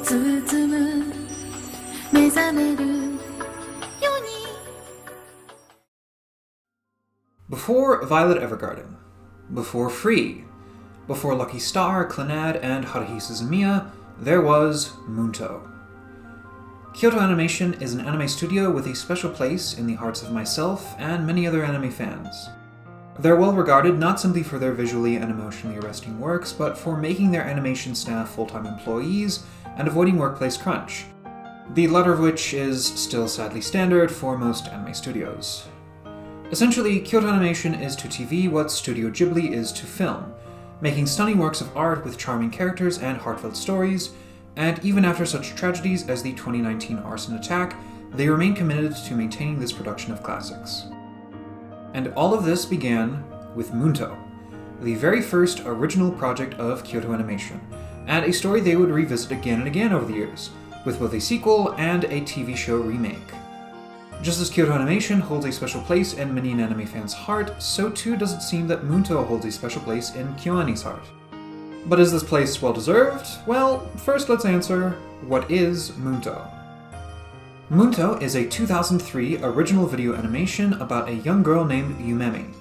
包む目覚めるように Before Violet Evergarden, before Free, before Lucky Star, Clannad, and Haruhi Suzumiya, there was Munto. Kyoto Animation is an anime studio with a special place in the hearts of myself and many other anime fans. They're well regarded not simply for their visually and emotionally arresting works, but for making their animation staff full-time employees and avoiding workplace crunch, the latter of which is still sadly standard for most anime studios. Essentially, Kyoto Animation is to TV what Studio Ghibli is to film, making stunning works of art with charming characters and heartfelt stories, and even after such tragedies as the 2019 arson attack, they remain committed to maintaining this production of classics. And all of this began with Munto, the very first original project of Kyoto Animation, and a story they would revisit again and again over the years, with both a sequel and a TV show remake. Just as Kyoto Animation holds a special place in many an anime fan's heart, so too does it seem that Munto holds a special place in KyoAni's heart. But is this place well-deserved? Well, first let's answer, what is Munto? Munto is a 2003 original video animation about a young girl named Yumemi.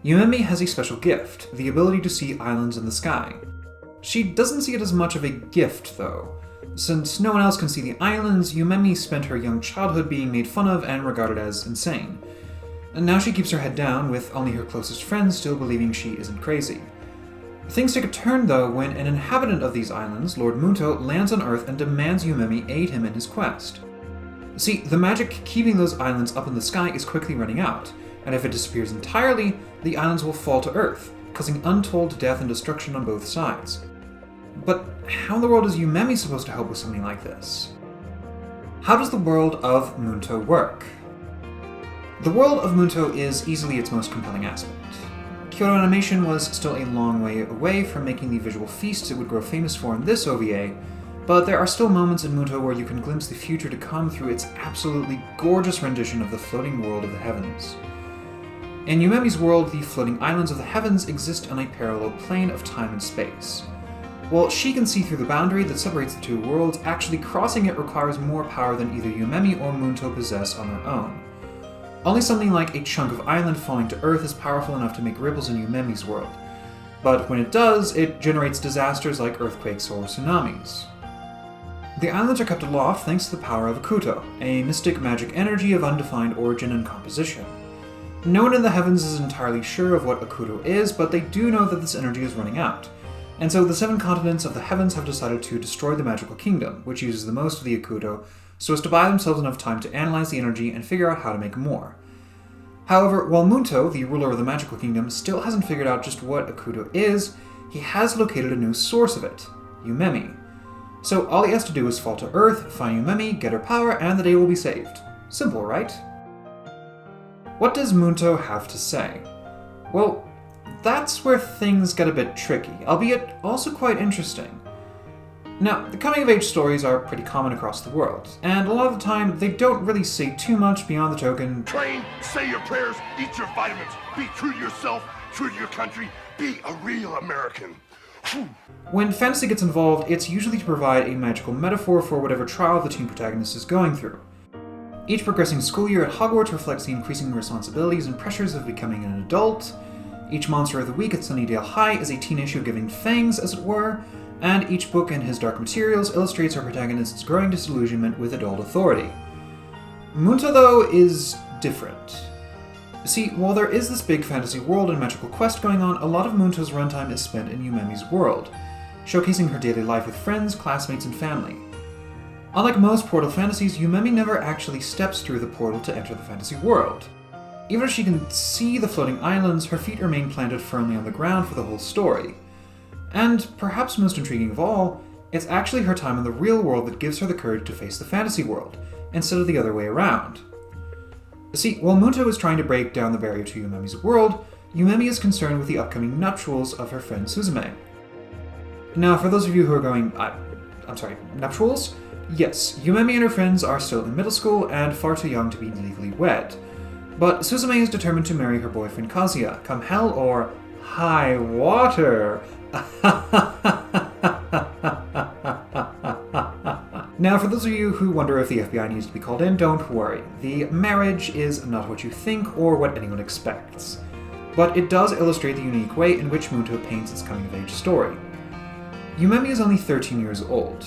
Yumemi has a special gift, the ability to see islands in the sky. She doesn't see it as much of a gift, though. Since no one else can see the islands, Yumemi spent her young childhood being made fun of and regarded as insane. And now she keeps her head down, with only her closest friends still believing she isn't crazy. Things take a turn, though, when an inhabitant of these islands, Lord Munto, lands on Earth and demands Yumemi aid him in his quest. See, the magic keeping those islands up in the sky is quickly running out, and if it disappears entirely, the islands will fall to Earth, causing untold death and destruction on both sides. But how in the world is Yumemi supposed to help with something like this? How does the world of Munto work? The world of Munto is easily its most compelling aspect. Kyoto Animation was still a long way away from making the visual feasts it would grow famous for in this OVA, but there are still moments in Munto where you can glimpse the future to come through its absolutely gorgeous rendition of the floating world of the heavens. In Yumemi's world, the floating islands of the heavens exist on a parallel plane of time and space. While she can see through the boundary that separates the two worlds, actually crossing it requires more power than either Yumemi or Munto possess on their own. Only something like a chunk of island falling to Earth is powerful enough to make ripples in Yumemi's world, but when it does, it generates disasters like earthquakes or tsunamis. The islands are kept aloft thanks to the power of Akuto, a mystic magic energy of undefined origin and composition. No one in the heavens is entirely sure of what Akuto is, but they do know that this energy is running out, and so the 7 continents of the heavens have decided to destroy the magical kingdom, which uses the most of the Akuto, so as to buy themselves enough time to analyze the energy and figure out how to make more. However, while Munto, the ruler of the magical kingdom, still hasn't figured out just what Akuto is, he has located a new source of it, Yumemi. So all he has to do is fall to Earth, find Yumemi, get her power, and the day will be saved. Simple, right? What does Munto have to say? Well, that's where things get a bit tricky, albeit also quite interesting. Now, the coming-of-age stories are pretty common across the world, and a lot of the time, they don't really say too much beyond the token, Train, say your prayers, eat your vitamins, be true to yourself, true to your country, be a real American. When fantasy gets involved, it's usually to provide a magical metaphor for whatever trial the teen protagonist is going through. Each progressing school year at Hogwarts reflects the increasing responsibilities and pressures of becoming an adult. Each monster of the week at Sunnydale High is a teen issue giving fangs, as it were, and each book in his Dark Materials illustrates our protagonist's growing disillusionment with adult authority. Munto, though, is different. See, while there is this big fantasy world and magical quest going on, a lot of Munto's runtime is spent in Yumemi's world, showcasing her daily life with friends, classmates, and family. Unlike most portal fantasies, Yumemi never actually steps through the portal to enter the fantasy world. Even if she can see the floating islands, her feet remain planted firmly on the ground for the whole story. And, perhaps most intriguing of all, it's actually her time in the real world that gives her the courage to face the fantasy world, instead of the other way around. See, while Munto is trying to break down the barrier to Yumemi's world, Yumemi is concerned with the upcoming nuptials of her friend Suzume. Now, for those of you who are going, nuptials? Yes, Yumemi and her friends are still in middle school and far too young to be legally wed. But Suzume is determined to marry her boyfriend Kazuya, come hell or high water. Now, for those of you who wonder if the FBI needs to be called in, don't worry. The marriage is not what you think or what anyone expects. But it does illustrate the unique way in which Munto paints its coming-of-age story. Yumemi is only 13 years old,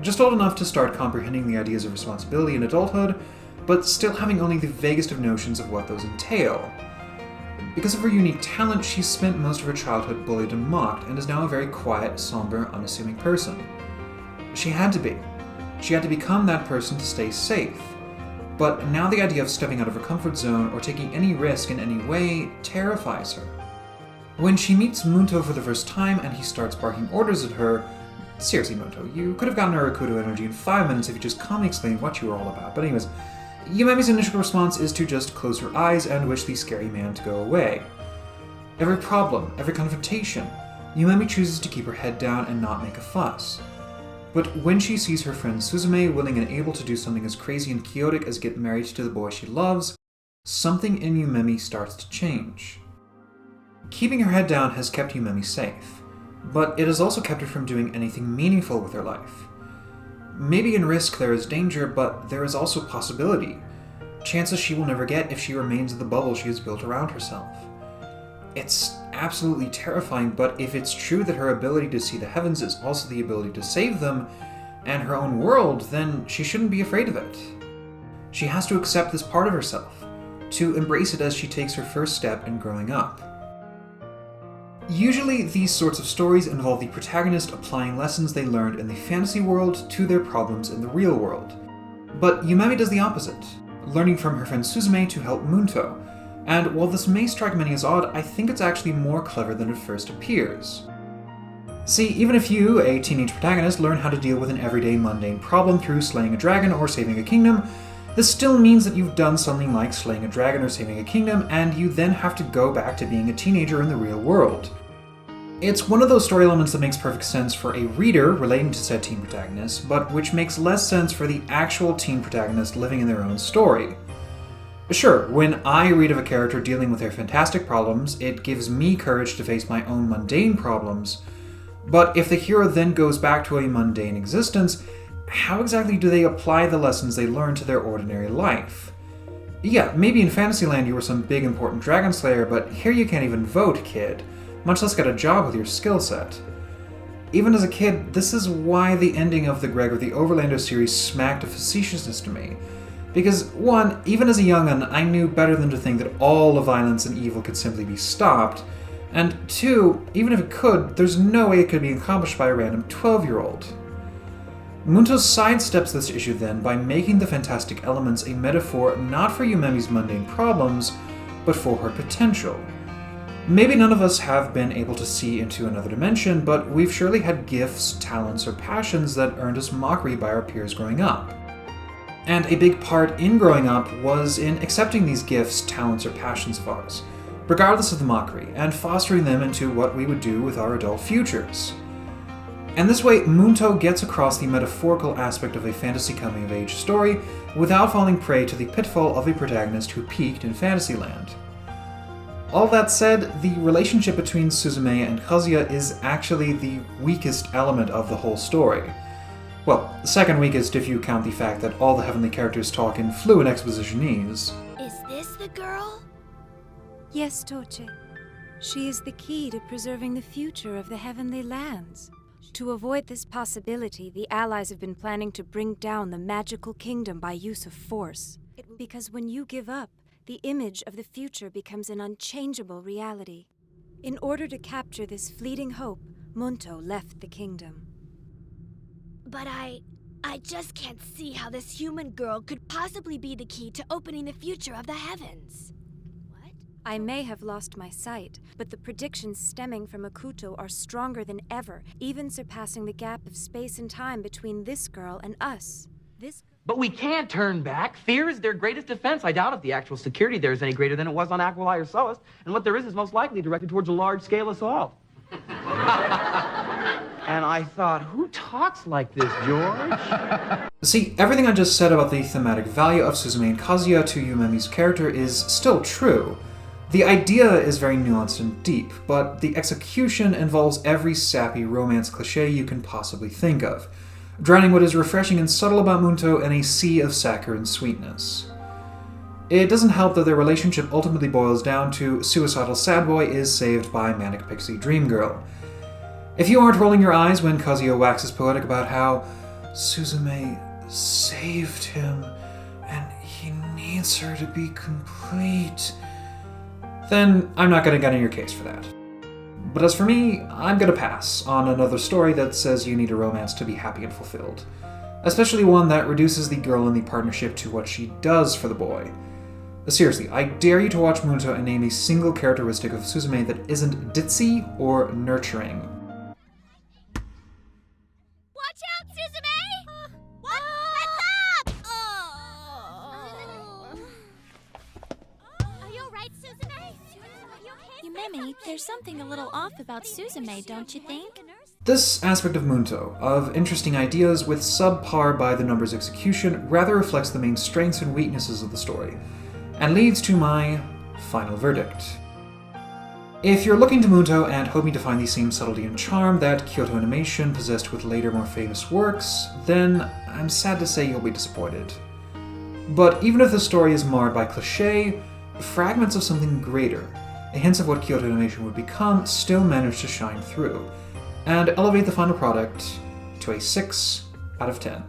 just old enough to start comprehending the ideas of responsibility in adulthood, but still having only the vaguest of notions of what those entail. Because of her unique talent, she's spent most of her childhood bullied and mocked, and is now a very quiet, somber, unassuming person. She had to be. She had to become that person to stay safe. But now the idea of stepping out of her comfort zone or taking any risk in any way terrifies her. When she meets Munto for the first time and he starts barking orders at her, seriously Munto, you could have gotten her Akuto energy in 5 minutes if you just calmly explained what you were all about. But anyways, Yumemi's initial response is to just close her eyes and wish the scary man to go away. Every problem, every confrontation, Yumemi chooses to keep her head down and not make a fuss. But when she sees her friend Suzume willing and able to do something as crazy and chaotic as get married to the boy she loves, something in Yumemi starts to change. Keeping her head down has kept Yumemi safe, but it has also kept her from doing anything meaningful with her life. Maybe in risk there is danger, but there is also possibility. Chances she will never get if she remains in the bubble she has built around herself. It's absolutely terrifying, but if it's true that her ability to see the heavens is also the ability to save them, and her own world, then she shouldn't be afraid of it. She has to accept this part of herself, to embrace it as she takes her first step in growing up. Usually, these sorts of stories involve the protagonist applying lessons they learned in the fantasy world to their problems in the real world. But Yumemi does the opposite, learning from her friend Suzume to help Munto. And while this may strike many as odd, I think it's actually more clever than it first appears. See, even if you, a teenage protagonist, learn how to deal with an everyday mundane problem through slaying a dragon or saving a kingdom, this still means that you've done something like slaying a dragon or saving a kingdom, and you then have to go back to being a teenager in the real world. It's one of those story elements that makes perfect sense for a reader relating to said teen protagonist, but which makes less sense for the actual teen protagonist living in their own story. Sure, when I read of a character dealing with their fantastic problems, it gives me courage to face my own mundane problems, but if the hero then goes back to a mundane existence, how exactly do they apply the lessons they learned to their ordinary life? Yeah, maybe in Fantasyland you were some big important dragon slayer, but here you can't even vote, kid, much less get a job with your skill set. Even as a kid, this is why the ending of the Gregor the Overlander series smacked of facetiousness to me. Because, one, even as a young'un, I knew better than to think that all the violence and evil could simply be stopped, and two, even if it could, there's no way it could be accomplished by a random 12-year-old. Munto sidesteps this issue then by making the fantastic elements a metaphor not for Yumemi's mundane problems, but for her potential. Maybe none of us have been able to see into another dimension, but we've surely had gifts, talents, or passions that earned us mockery by our peers growing up. And a big part in growing up was in accepting these gifts, talents, or passions of ours, regardless of the mockery, and fostering them into what we would do with our adult futures. And this way, Munto gets across the metaphorical aspect of a fantasy coming-of-age story without falling prey to the pitfall of a protagonist who peaked in Fantasyland. All that said, the relationship between Suzume and Kazuya is actually the weakest element of the whole story. Well, the second weakest if you count the fact that all the heavenly characters talk in fluent expositionese. Is this the girl? Yes, Toche. She is the key to preserving the future of the heavenly lands. To avoid this possibility, the Allies have been planning to bring down the magical kingdom by use of force. Because when you give up, the image of the future becomes an unchangeable reality. In order to capture this fleeting hope, Munto left the kingdom. But I just can't see how this human girl could possibly be the key to opening the future of the heavens. What? I may have lost my sight, but the predictions stemming from Akuto are stronger than ever, even surpassing the gap of space and time between this girl and us. But we can't turn back. Fear is their greatest defense. I doubt if the actual security there is any greater than it was on Aquilai or Solus, and what there is most likely directed towards a large-scale assault. And I thought, who talks like this, George? See, everything I just said about the thematic value of Suzume and Kazuya to Yumemi's character is still true. The idea is very nuanced and deep, but the execution involves every sappy romance cliché you can possibly think of. drowning what is refreshing and subtle about Munto in a sea of saccharine sweetness. It doesn't help that their relationship ultimately boils down to suicidal sad boy is saved by manic pixie dream girl. If you aren't rolling your eyes when Kazuyo waxes poetic about how Suzume saved him and he needs her to be complete, then I'm not going to get in your case for that. But as for me, I'm going to pass on another story that says you need a romance to be happy and fulfilled. Especially one that reduces the girl in the partnership to what she does for the boy. Seriously, I dare you to watch Munto and name a single characteristic of Suzume that isn't ditzy or nurturing. Watch out, Suzume! What? Heads up! Are you alright, Suzume? Are you okay? Yumemi, there's something a little off about Suzume, don't you think? This aspect of Munto, of interesting ideas with subpar by the numbers execution, rather reflects the main strengths and weaknesses of the story, and leads to my final verdict. If you're looking to Munto and hoping to find the same subtlety and charm that Kyoto Animation possessed with later more famous works, then I'm sad to say you'll be disappointed. But even if the story is marred by cliché, fragments of something greater, hints of what Kyoto Animation would become, still manage to shine through, and elevate the final product to a 6 out of 10.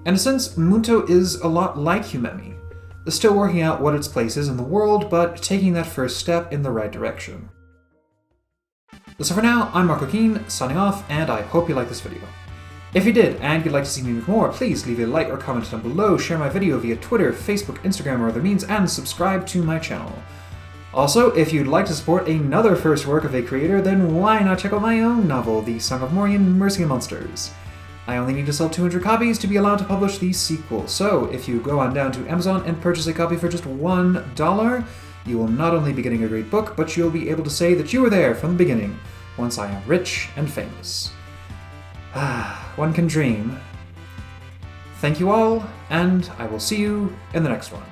In a sense, Munto is a lot like Yumemi, still working out what its place is in the world, but taking that first step in the right direction. So for now, I'm Marco Keen, signing off, and I hope you liked this video. If you did, and you'd like to see me make more, please leave a like or comment down below, share my video via Twitter, Facebook, Instagram, or other means, and subscribe to my channel. Also, if you'd like to support another first work of a creator, then why not check out my own novel, The Song of Morian, Mercy of Monsters. I only need to sell 200 copies to be allowed to publish the sequel, so if you go on down to Amazon and purchase a copy for just $1, you will not only be getting a great book, but you'll be able to say that you were there from the beginning, once I am rich and famous. One can dream. Thank you all, and I will see you in the next one.